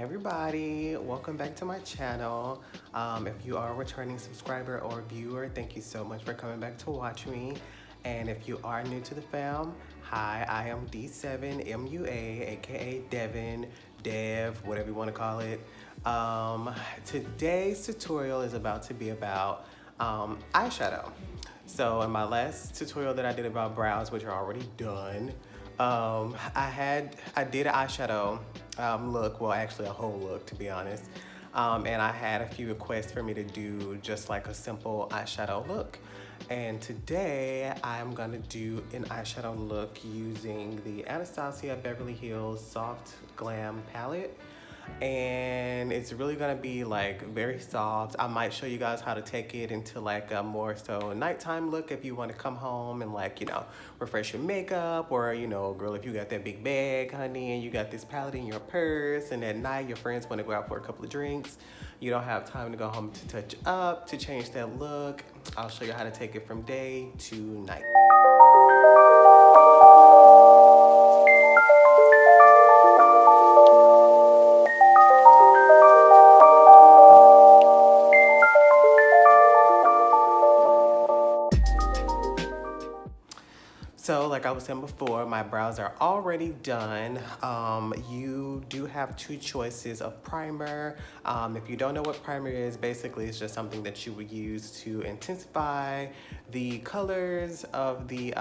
everybody, welcome back to my channel. If you are a returning subscriber or viewer, thank you so much for coming back to watch me. And if you are new to the fam, hi, I am D7MUA, aka Devin, Dev, whatever you want to call it. Today's tutorial is about to be about eyeshadow. So in my last tutorial that I did about brows, which are already done, I did an eyeshadow look, well actually a whole look to be honest, and I had a few requests for me to do just like a simple eyeshadow look. And today I'm gonna do an eyeshadow look using the Anastasia Beverly Hills Soft Glam palette. And it's really gonna be like very soft. I might show you guys how to take it into like a more so nighttime look if you want to come home and like, you know, refresh your makeup, or, you know, girl, if you got that big bag, honey, and you got this palette in your purse, and at night your friends want to go out for a couple of drinks, you don't have time to go home to touch up, to change that look. I'll show you how to take it from day to night. So like I was saying before, my brows are already done. You do have two choices of primer. If you don't know what primer is, basically it's just something that you would use to intensify the colors of the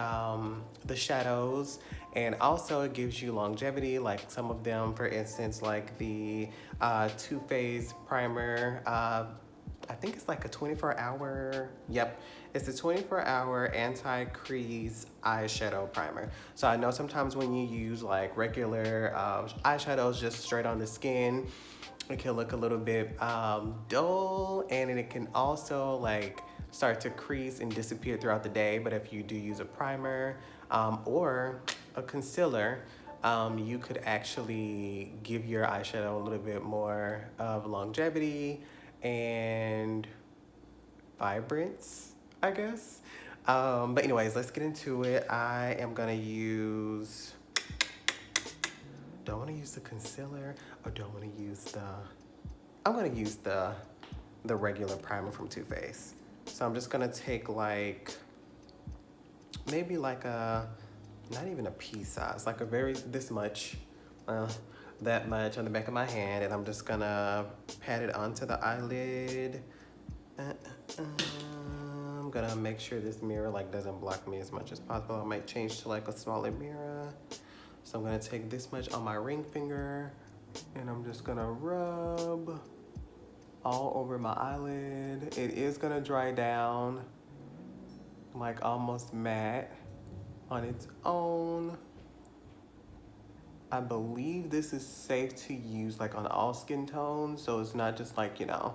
shadows, and also it gives you longevity. Like some of them, for instance, like the Too Faced primer, I think it's like a 24-hour, yep, it's a 24-hour anti-crease eyeshadow primer. So I know sometimes when you use like regular eyeshadows just straight on the skin, it can look a little bit dull, and it can also like start to crease and disappear throughout the day. But if you do use a primer or a concealer, you could actually give your eyeshadow a little bit more of longevity and vibrance, I guess. But anyways, let's get into it. I am gonna use, do I wanna use the concealer or do I wanna use I'm gonna use the regular primer from Too Faced. So I'm just gonna take like, maybe like a, not even a pea size, like a this much, that much on the back of my hand, and I'm just gonna pat it onto the eyelid. I'm gonna make sure this mirror like doesn't block me as much as possible. I might change to like a smaller mirror. So I'm gonna take this much on my ring finger, and I'm just gonna rub all over my eyelid. It is gonna dry down like almost matte on its own. I believe this is safe to use like on all skin tones, so it's not just like, you know,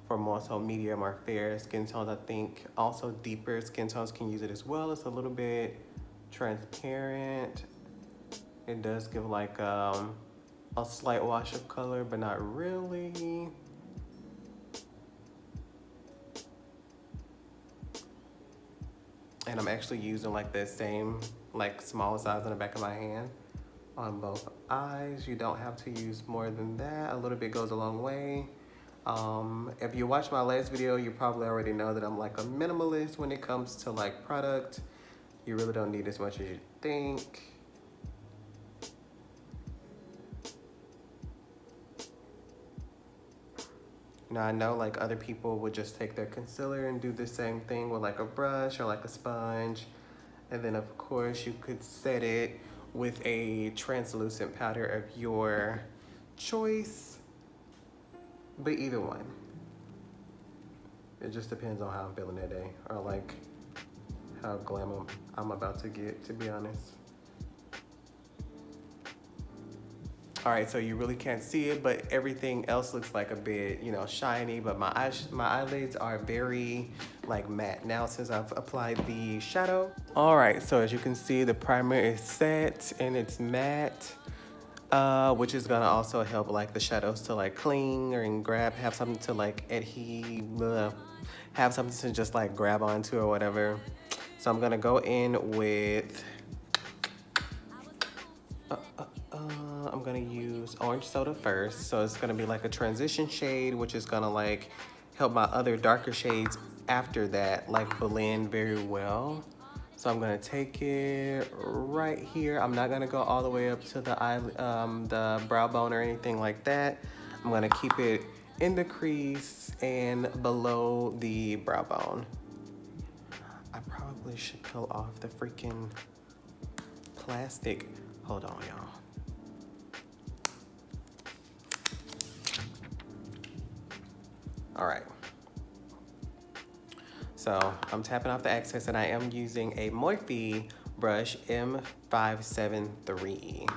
for more so medium or fair skin tones. I think also deeper skin tones can use it as well. It's a little bit transparent. It does give like a slight wash of color, but not really. And I'm actually using like the same like small size on the back of my hand on both eyes. You don't have to use more than that. A little bit goes a long way. If you watched my last video, you probably already know that I'm like a minimalist when it comes to like product. You really don't need as much as you think. Now I know like other people would just take their concealer and do the same thing with like a brush or like a sponge. And then of course you could set it with a translucent powder of your choice, but either one. It just depends on how I'm feeling that day, or like how glam I'm about to get, to be honest. All right, so you really can't see it, but everything else looks like a bit, you know, shiny, but my eyelids are very like matte now since I've applied the shadow. All right, so as you can see, the primer is set and it's matte, which is gonna also help like the shadows to like cling and grab, have something to like adhere, have something to just like grab onto or whatever. So I'm gonna go in with, I'm gonna use Orange Soda first. So it's gonna be like a transition shade, which is gonna like help my other darker shades after that like blend very well. So I'm gonna take it right here. I'm not gonna go all the way up to the eye, the brow bone or anything like that. I'm gonna keep it in the crease and below the brow bone. I probably should peel off the freaking plastic. Hold on, y'all. All right. So I'm tapping off the excess and I am using a Morphe brush M573.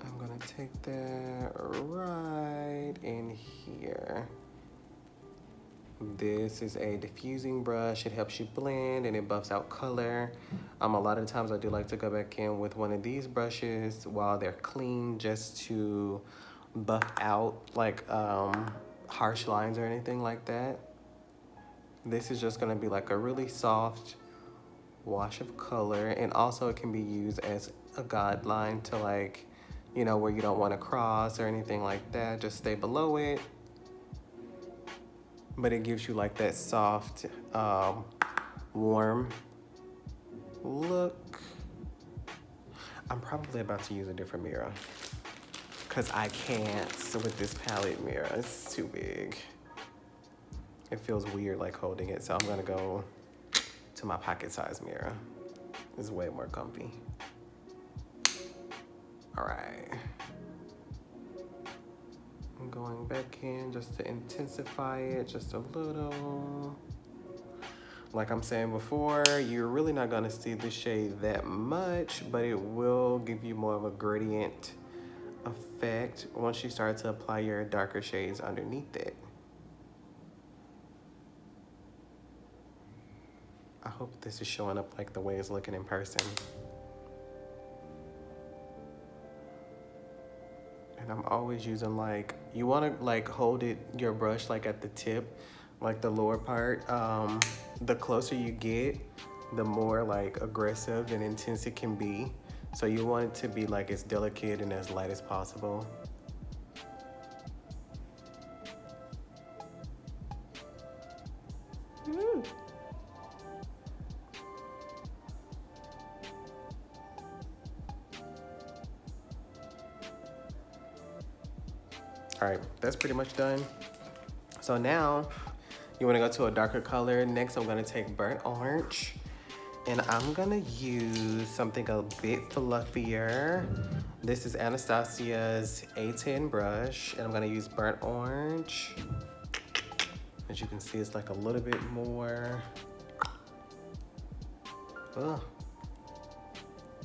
I'm gonna take that right in here. This is a diffusing brush. It helps you blend and it buffs out color. A lot of times I do like to go back in with one of these brushes while they're clean just to buff out like harsh lines or anything like that. This is just gonna be like a really soft wash of color, and also it can be used as a guideline to like, you know, where you don't wanna cross or anything like that. Just stay below it. But it gives you like that soft, warm look. I'm probably about to use a different mirror because I can't with this palette mirror. It's too big. It feels weird like holding it, so I'm gonna go to my pocket size mirror. It's way more comfy. All right. I'm going back in just to intensify it just a little. Like I'm saying before, you're really not gonna see the shade that much, but it will give you more of a gradient effect once you start to apply your darker shades underneath it. I hope this is showing up like the way it's looking in person. And I'm always using like, you wanna like hold it, your brush like at the tip, like the lower part. The closer you get, the more like aggressive and intense it can be. So you want it to be like as delicate and as light as possible. All right, that's pretty much done. So now you wanna go to a darker color. Next, I'm gonna take burnt orange and I'm gonna use something a bit fluffier. This is Anastasia's A10 brush and I'm gonna use burnt orange. As you can see, it's like a little bit more,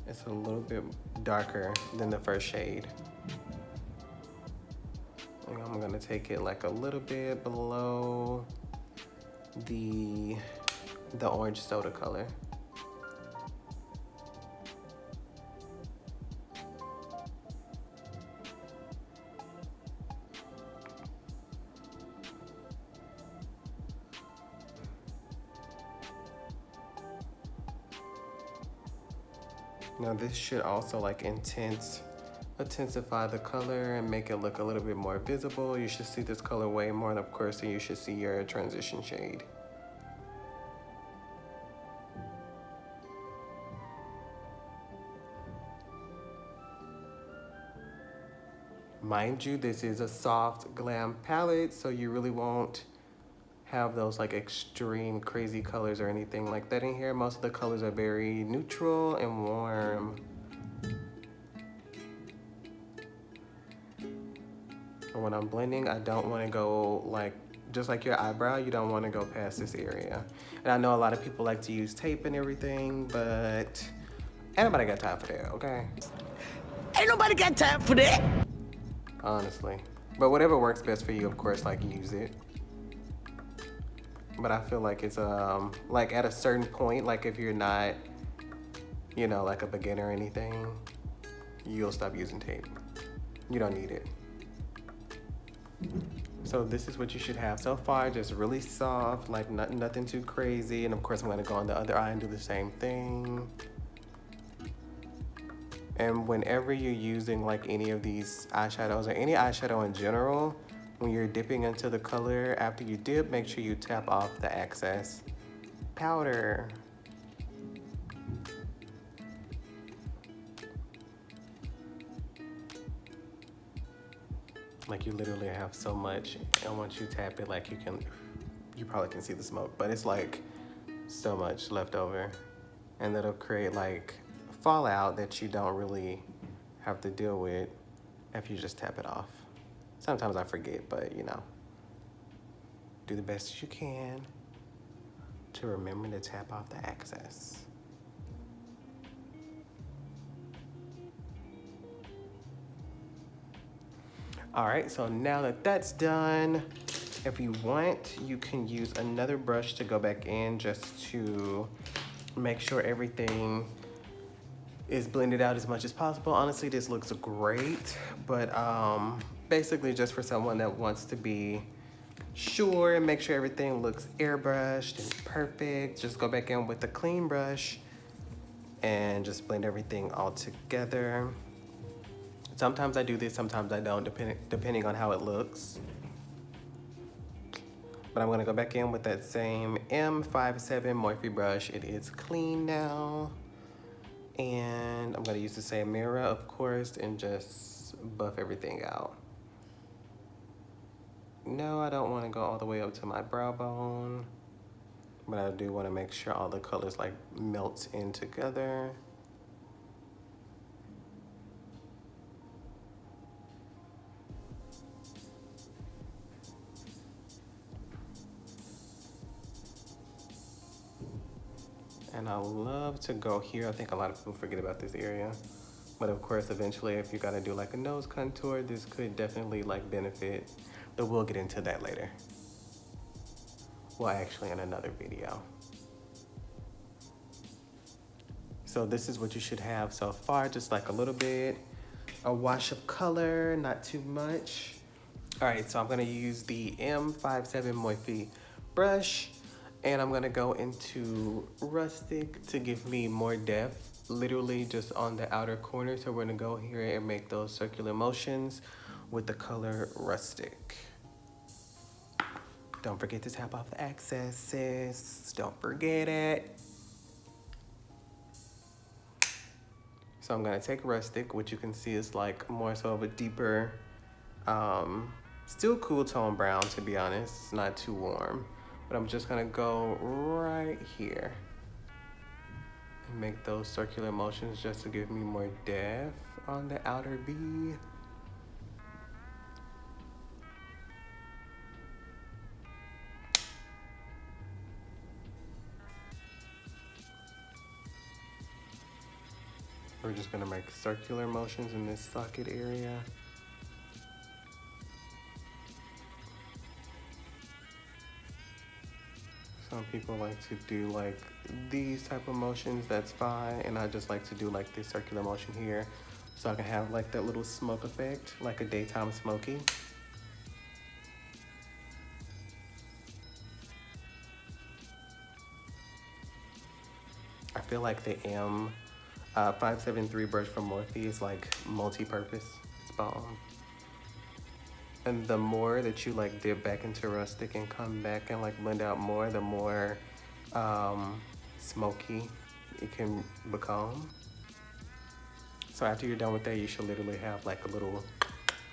it's a little bit darker than the first shade. And I'm gonna take it like a little bit below the orange soda color. Now this should also like intensify the color and make it look a little bit more visible. You should see this color way more, and of course you should see your transition shade. Mind you, this is a soft glam palette, so you really won't have those like extreme crazy colors or anything like that in here. Most of the colors are very neutral and warm. And when I'm blending, I don't want to go like, just like your eyebrow, you don't want to go past this area. And I know a lot of people like to use tape and everything, but ain't nobody got time for that, okay? Ain't nobody got time for that. Honestly. But whatever works best for you, of course, like use it. But I feel like it's like at a certain point, like if you're not, you know, like a beginner or anything, you'll stop using tape. You don't need it. So this is what you should have so far, just really soft, like nothing too crazy. And of course I'm gonna go on the other eye and do the same thing. And whenever you're using like any of these eyeshadows or any eyeshadow in general, when you're dipping into the color, after you dip, make sure you tap off the excess powder. Like you literally have so much, and once you tap it, like you probably can see the smoke, but it's like so much left over, and that'll create like fallout that you don't really have to deal with if you just tap it off. Sometimes I forget, but you know, do the best you can to remember to tap off the excess. All right, so now that that's done, if you want, you can use another brush to go back in just to make sure everything is blended out as much as possible. Honestly, this looks great, but basically just for someone that wants to be sure and make sure everything looks airbrushed and perfect, just go back in with a clean brush and just blend everything all together. Sometimes I do this, sometimes I don't, depending on how it looks. But I'm gonna go back in with that same M57 Morphe brush. It is clean now. And I'm gonna use the same mirror, of course, and just buff everything out. No, I don't wanna go all the way up to my brow bone, but I do wanna make sure all the colors like melt in together. And I love to go here. I think a lot of people forget about this area. But of course, eventually, if you gotta do like a nose contour, this could definitely like benefit, but we'll get into that later. Well, actually in another video. So this is what you should have so far, just like a little bit, a wash of color, not too much. All right, so I'm gonna use the M57 Morphe brush, and I'm gonna go into Rustic to give me more depth, literally just on the outer corner. So we're gonna go here and make those circular motions with the color Rustic. Don't forget to tap off the excesses, don't forget it. So I'm gonna take Rustic, which you can see is like more so of a deeper, still cool tone brown, to be honest. It's not too warm. But I'm just gonna go right here and make those circular motions just to give me more depth on the outer V. We're just gonna make circular motions in this socket area. Some people like to do like these type of motions, that's fine. And I just like to do like this circular motion here so I can have like that little smoke effect, like a daytime smoky. I feel like the M573 brush from Morphe is like multi-purpose, it's bomb. And the more that you like dip back into Rustic and come back and like blend out more, the more smoky it can become. So after you're done with that, you should literally have like a little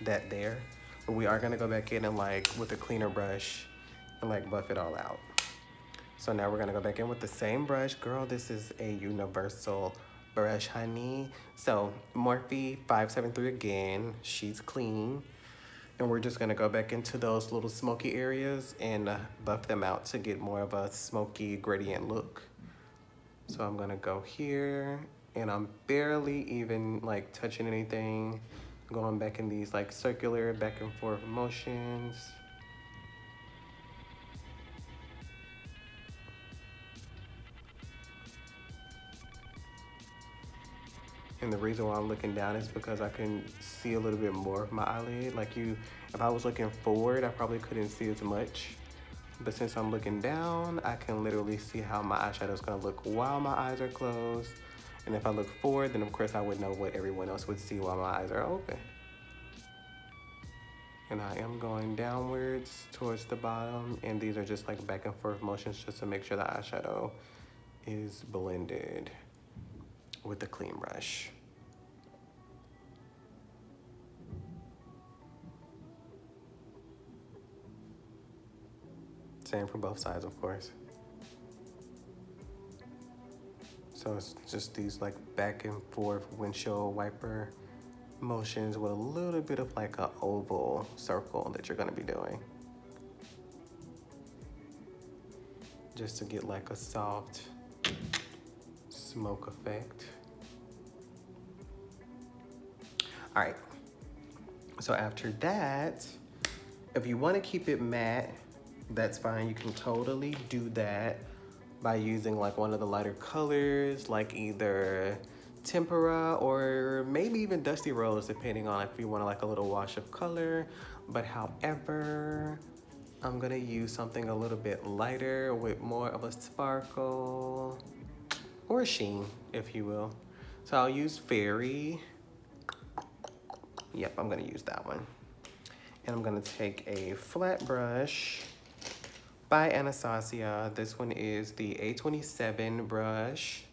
that there. But we are gonna go back in and like with a cleaner brush and like buff it all out. So now we're gonna go back in with the same brush. Girl, this is a universal brush, honey. So Morphe 573 again, she's clean. And we're just gonna go back into those little smoky areas and buff them out to get more of a smoky gradient look. So I'm gonna go here and I'm barely even like touching anything, going back in these like circular back and forth motions. And the reason why I'm looking down is because I can see a little bit more of my eyelid. Like if I was looking forward, I probably couldn't see as much. But since I'm looking down, I can literally see how my eyeshadow is gonna look while my eyes are closed. And if I look forward, then of course I would know what everyone else would see while my eyes are open. And I am going downwards towards the bottom, and these are just like back and forth motions just to make sure the eyeshadow is blended with the clean brush. Same for both sides, of course. So it's just these like back and forth windshield wiper motions with a little bit of like an oval circle that you're gonna be doing. Just to get like a soft smoke effect. All right, so after that, if you wanna keep it matte, that's fine, you can totally do that by using like one of the lighter colors, like either Tempera or maybe even Dusty Rose, depending on if you want like a little wash of color. But however, I'm gonna use something a little bit lighter with more of a sparkle or a sheen, if you will. So I'll use Fairy. Yep, I'm gonna use that one. And I'm gonna take a flat brush by Anastasia. This one is the A27 brush.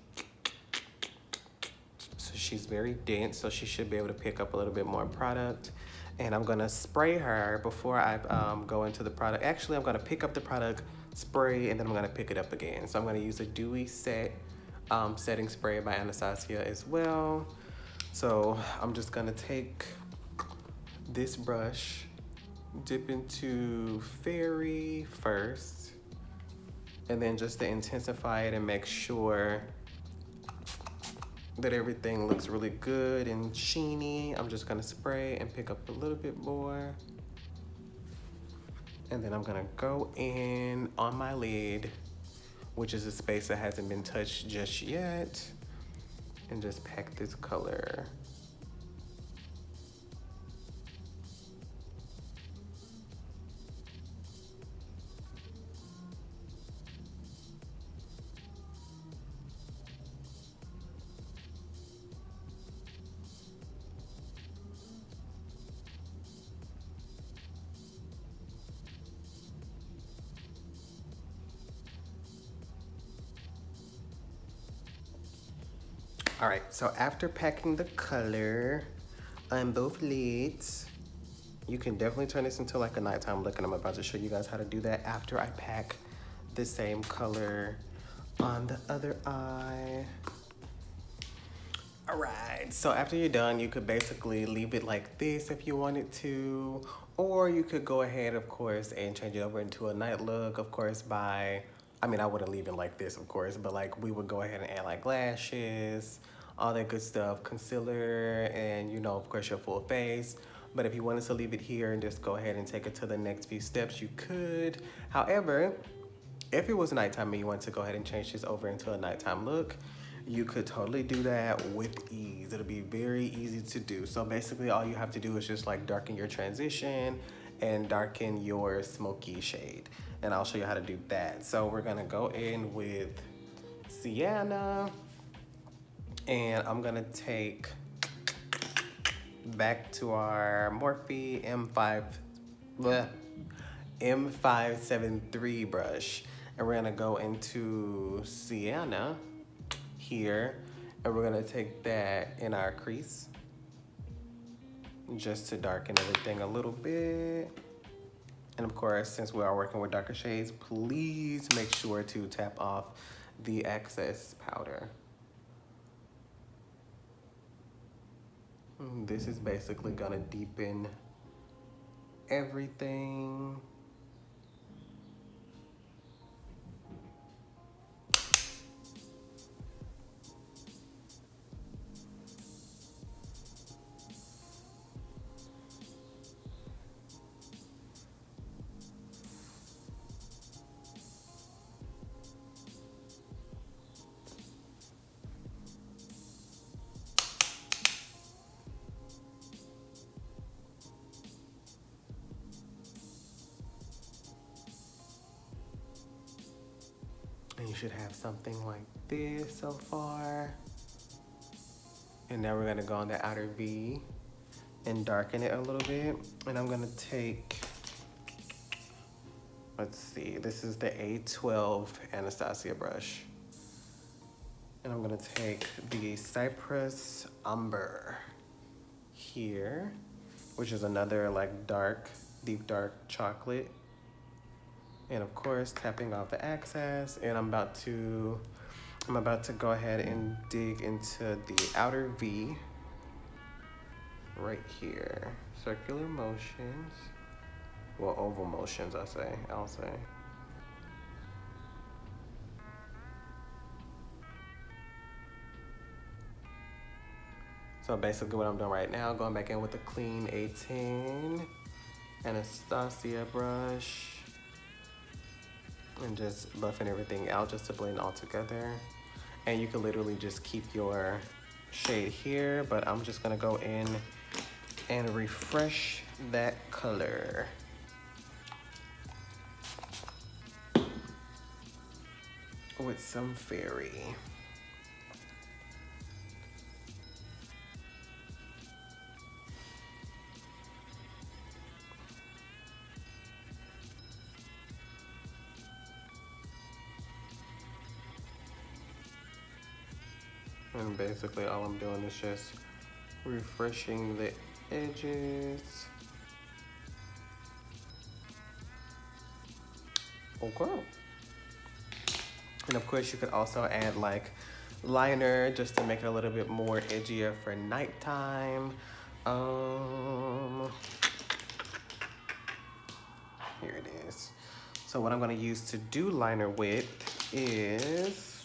So she's very dense, so she should be able to pick up a little bit more product. And I'm gonna spray her before I go into the product. Actually, I'm gonna pick up the product, spray, and then I'm gonna pick it up again. So I'm gonna use a DEWY setting spray by Anastasia as well. So I'm just gonna take this brush, dip into Fairy first, and then just to intensify it and make sure that everything looks really good and sheeny, I'm just gonna spray and pick up a little bit more. And then I'm gonna go in on my lid, which is a space that hasn't been touched just yet, and just pack this color. All right, so after packing the color on both lids, you can definitely turn this into like a nighttime look, and I'm about to show you guys how to do that after I pack the same color on the other eye. All right, so after you're done, you could basically leave it like this if you wanted to, or you could go ahead, of course, and change it over into a night look, of course, I wouldn't leave it like this, of course, but like we would go ahead and add like lashes, all that good stuff, concealer, and you know, of course, your full face. But if you wanted to leave it here and just go ahead and take it to the next few steps, you could. However, if it was nighttime and you want to go ahead and change this over into a nighttime look, you could totally do that with ease. It'll be very easy to do. So basically all you have to do is just like darken your transition and darken your smoky shade. And I'll show you how to do that. So we're gonna go in with Sienna, and I'm gonna take back to our Morphe M573 brush, and we're gonna go into Sienna here, and we're gonna take that in our crease just to darken everything a little bit. And of course, since we are working with darker shades, please make sure to tap off the excess powder. This is basically gonna deepen everything. And you should have something like this so far. And now we're gonna go on the outer V and darken it a little bit. And I'm gonna take, let's see, this is the A12 Anastasia brush. And I'm gonna take the Cypress Umber here, which is another like dark, deep dark chocolate. And of course, tapping off the excess. And I'm about to go ahead and dig into the outer V right here. Circular motions, well, oval motions, I'll say. So basically what I'm doing right now, going back in with the clean A10 Anastasia brush and just buffing everything out just to blend all together. And you can literally just keep your shade here, but I'm just gonna go in and refresh that color. With some fairy. And basically all I'm doing is just refreshing the edges. Okay. And of course you could also add like liner just to make it a little bit more edgier for nighttime. Here it is. So what I'm gonna use to do liner with is,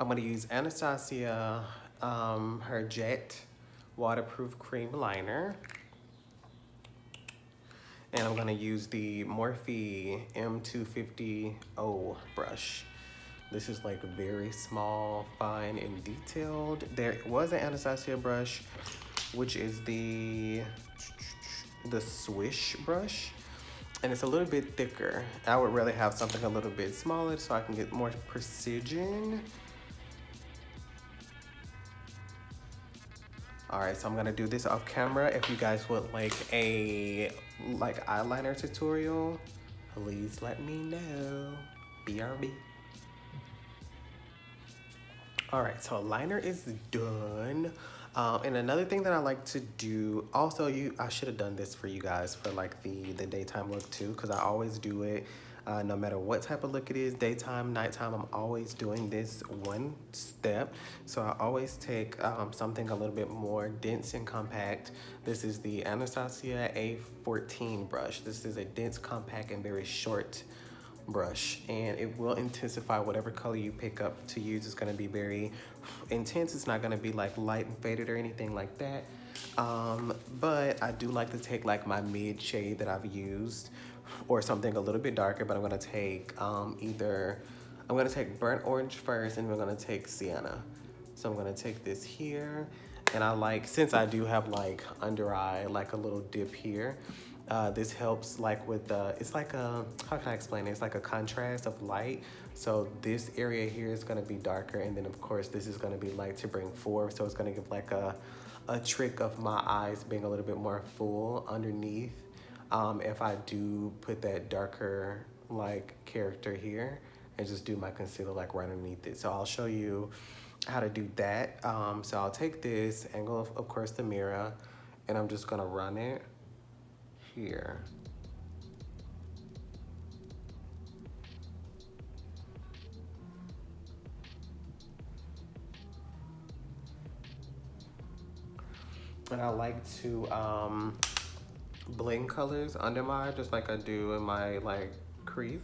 I'm gonna use Anastasia, her Jet Waterproof Cream Liner. And I'm gonna use the Morphe M250O brush. This is like very small, fine, and detailed. There was an Anastasia brush, which is the Swish brush. And it's a little bit thicker. I would rather have something a little bit smaller so I can get more precision. All right, so I'm gonna do this off camera. If you guys would like a eyeliner tutorial, please let me know. BRB. All right, so liner is done. And another thing that I like to do, also I should have done this for you guys for like the daytime look too, because I always do it. No matter what type of look it is, daytime, nighttime, I'm always doing this one step. So I always take something a little bit more dense and compact. This is the Anastasia A14 brush. This is a dense, compact, and very short brush, and it will intensify whatever color you pick up to use. It's going to be very intense. It's not going to be like light and faded or anything like that. But I do like to take like my mid shade that I've used or something a little bit darker, but I'm going to take I'm going to take burnt orange first, and we're going to take sienna. So I'm going to take this here, and I like, since I do have like under eye, like a little dip here, this helps like with it's like a, how can I explain it? It's like a contrast of light. So this area here is gonna be darker, and then of course this is gonna be light to bring forward. So it's gonna give like a trick of my eyes being a little bit more full underneath. If I do put that darker like character here and just do my concealer like right underneath it. So I'll show you how to do that. So I'll take this angle of course the mirror, and I'm just gonna run it here. And I like to blend colors under my eye, just like I do in my like crease.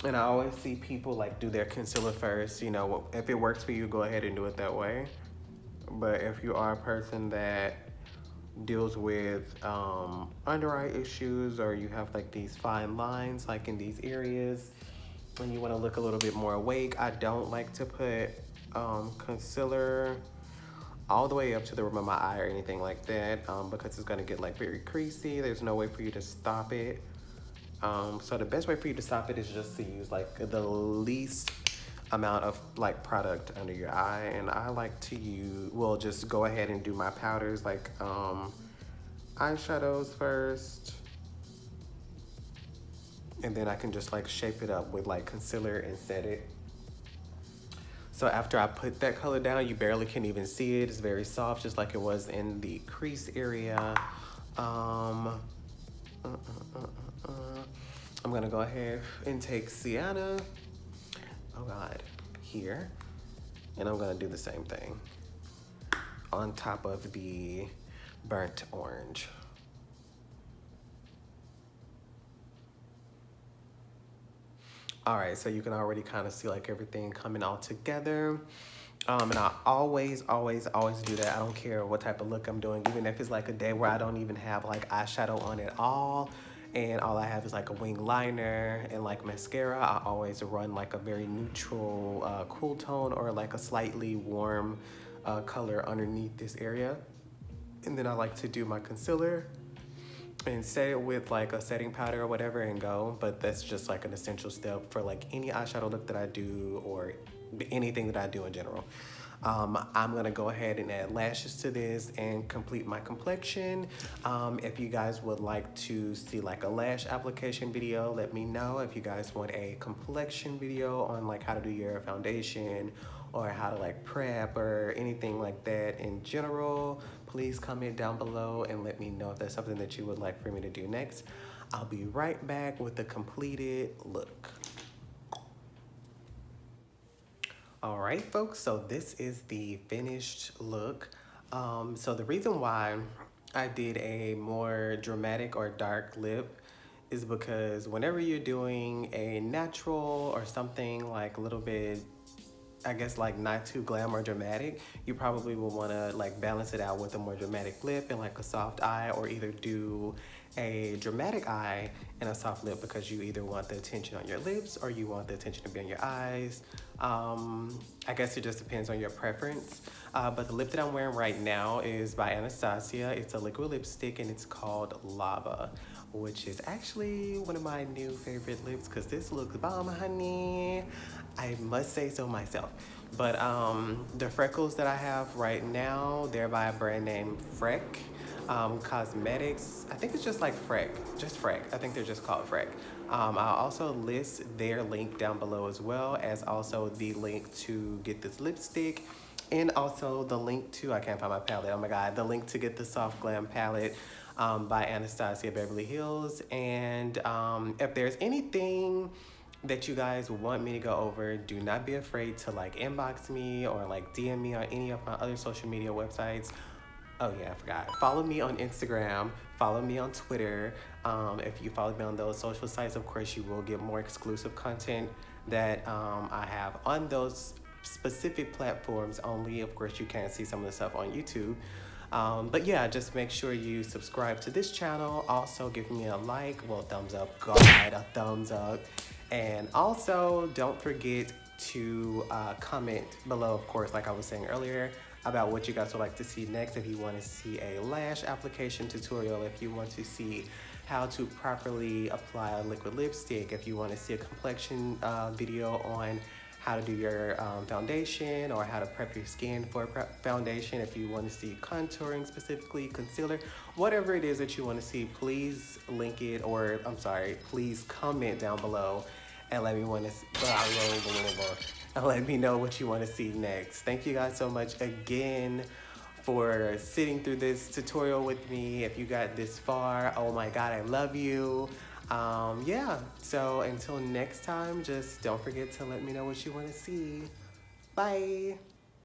And I always see people like do their concealer first. You know, if it works for you, go ahead and do it that way. But if you are a person that deals with under eye issues, or you have like these fine lines like in these areas, and you want to look a little bit more awake, I don't like to put concealer all the way up to the rim of my eye or anything like that, because it's going to get like very creasy. There's no way for you to stop it. So the best way for you to stop it is just to use like the least amount of like product under your eye. And I like to use, well, just go ahead and do my powders like eyeshadows first. And then I can just like shape it up with like concealer and set it. So after I put that color down, you barely can even see it. It's very soft, just like it was in the crease area. I'm gonna go ahead and take Sienna, oh God, here. And I'm gonna do the same thing on top of the burnt orange. All right, so you can already kind of see like everything coming all together. And I always do that. I don't care what type of look I'm doing, even if it's like a day where I don't even have like eyeshadow on at all, and all I have is like a wing liner and like mascara. I always run like a very neutral cool tone or like a slightly warm color underneath this area. And then I like to do my concealer and set it with like a setting powder or whatever and go. But that's just like an essential step for like any eyeshadow look that I do or anything that I do in general. I'm gonna go ahead and add lashes to this and complete my complexion. If you guys would like to see like a lash application video, let me know. If you guys want a complexion video on like how to do your foundation or how to like prep or anything like that in general, please comment down below and let me know if that's something that you would like for me to do next. I'll be right back with the completed look. All right, folks, so this is the finished look. So the reason why I did a more dramatic or dark lip is because whenever you're doing a natural or something like a little bit, I guess like not too glam or dramatic, you probably will want to like balance it out with a more dramatic lip and like a soft eye, or either do a dramatic eye and a soft lip because you either want the attention on your lips or you want the attention to be on your eyes. I guess it just depends on your preference. But the lip that I'm wearing right now is by Anastasia. It's a liquid lipstick and it's called Lava, which is actually one of my new favorite lips because this looks bomb, honey. I must say so myself. But the freckles that I have right now, they're by a brand named FRECK Cosmetics. I think it's just like FRECK, just FRECK. I think they're just called FRECK. I'll also list their link down below as well as also the link to get this lipstick, and also the link to, I can't find my palette, oh my God, the link to get the Soft Glam palette by Anastasia Beverly Hills. And if there's anything that you guys want me to go over, do not be afraid to like inbox me or like DM me on any of my other social media websites. Oh yeah, I forgot. Follow me on Instagram, follow me on Twitter. If you follow me on those social sites, of course, you will get more exclusive content that I have on those specific platforms only. Of course, you can't see some of the stuff on YouTube. But yeah, just make sure you subscribe to this channel. Also give me a like, well, thumbs up, God, a thumbs up. And also don't forget to comment below, of course, like I was saying earlier, about what you guys would like to see next. If you want to see a lash application tutorial, if you want to see how to properly apply a liquid lipstick, if you want to see a complexion video on how to do your foundation or how to prep your skin for foundation, if you want to see contouring specifically, concealer, whatever it is that you want to see, please link it, or I'm sorry, please comment down below and let me let me know what you want to see next. Thank you guys so much again for sitting through this tutorial with me. If you got this far, oh my God, I love you. Yeah, so until next time, just don't forget to let me know what you want to see. Bye.